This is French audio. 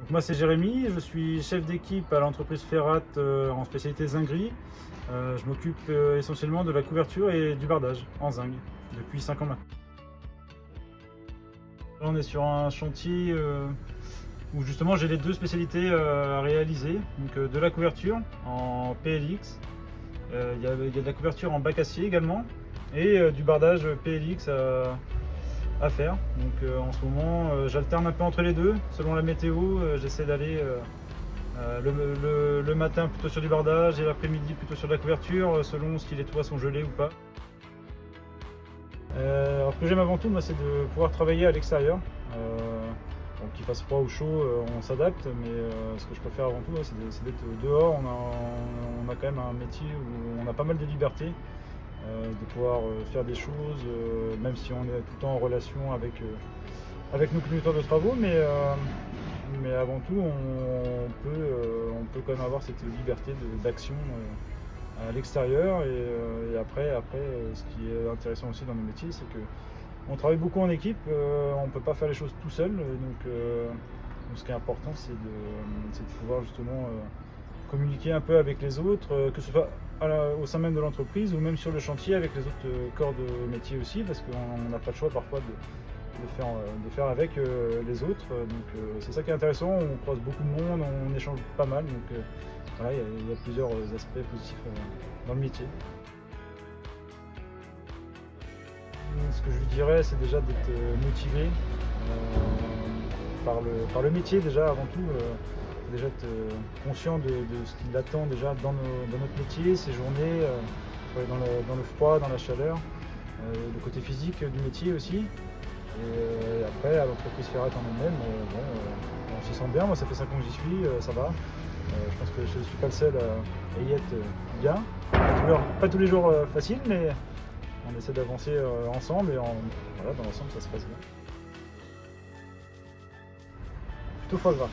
Moi c'est Jérémy, je suis chef d'équipe à l'entreprise Ferrat en spécialité zinguerie. Je m'occupe essentiellement de la couverture et du bardage en zinc depuis 5 ans maintenant. Là, on est sur un chantier où justement j'ai les deux spécialités à réaliser. Donc de la couverture en PLX, il y a de la couverture en bac acier également et du bardage PLX à faire. Donc en ce moment j'alterne un peu entre les deux selon la météo. J'essaie d'aller le matin plutôt sur du bardage et l'après-midi plutôt sur de la couverture selon si les toits sont gelés ou pas. Alors ce que j'aime avant tout, moi, c'est de pouvoir travailler à l'extérieur. Donc qu'il fasse froid ou chaud, on s'adapte, mais ce que je préfère avant tout, c'est d'être dehors. On a quand même un métier où on a pas mal de liberté, de pouvoir faire des choses, même si on est tout le temps en relation avec nos conducteurs de travaux, mais avant tout, on peut quand même avoir cette liberté d'action à l'extérieur. Et après, ce qui est intéressant aussi dans nos métiers, c'est que on travaille beaucoup en équipe, on ne peut pas faire les choses tout seul, donc ce qui est important, c'est de pouvoir justement communiquer un peu avec les autres, que ce soit au sein même de l'entreprise ou même sur le chantier avec les autres corps de métier aussi, parce qu'on n'a pas le choix parfois de faire avec les autres. Donc c'est ça qui est intéressant, on croise beaucoup de monde, on échange pas mal, donc voilà, il y a plusieurs aspects positifs dans le métier. Ce que je lui dirais, c'est déjà d'être motivé par le métier déjà avant tout. Déjà être conscient de ce qu'il attend déjà dans notre métier, ces journées, dans le froid, dans la chaleur, le côté physique du métier aussi. Et après, à l'entreprise Ferrat en elle-même, on s'y sent bien. Moi, ça fait 5 ans que j'y suis, ça va. Je pense que je ne suis pas le seul à y être bien. Pas tous les jours facile, mais on essaie d'avancer ensemble et voilà, dans l'ensemble, ça se passe bien. Plutôt foie gras.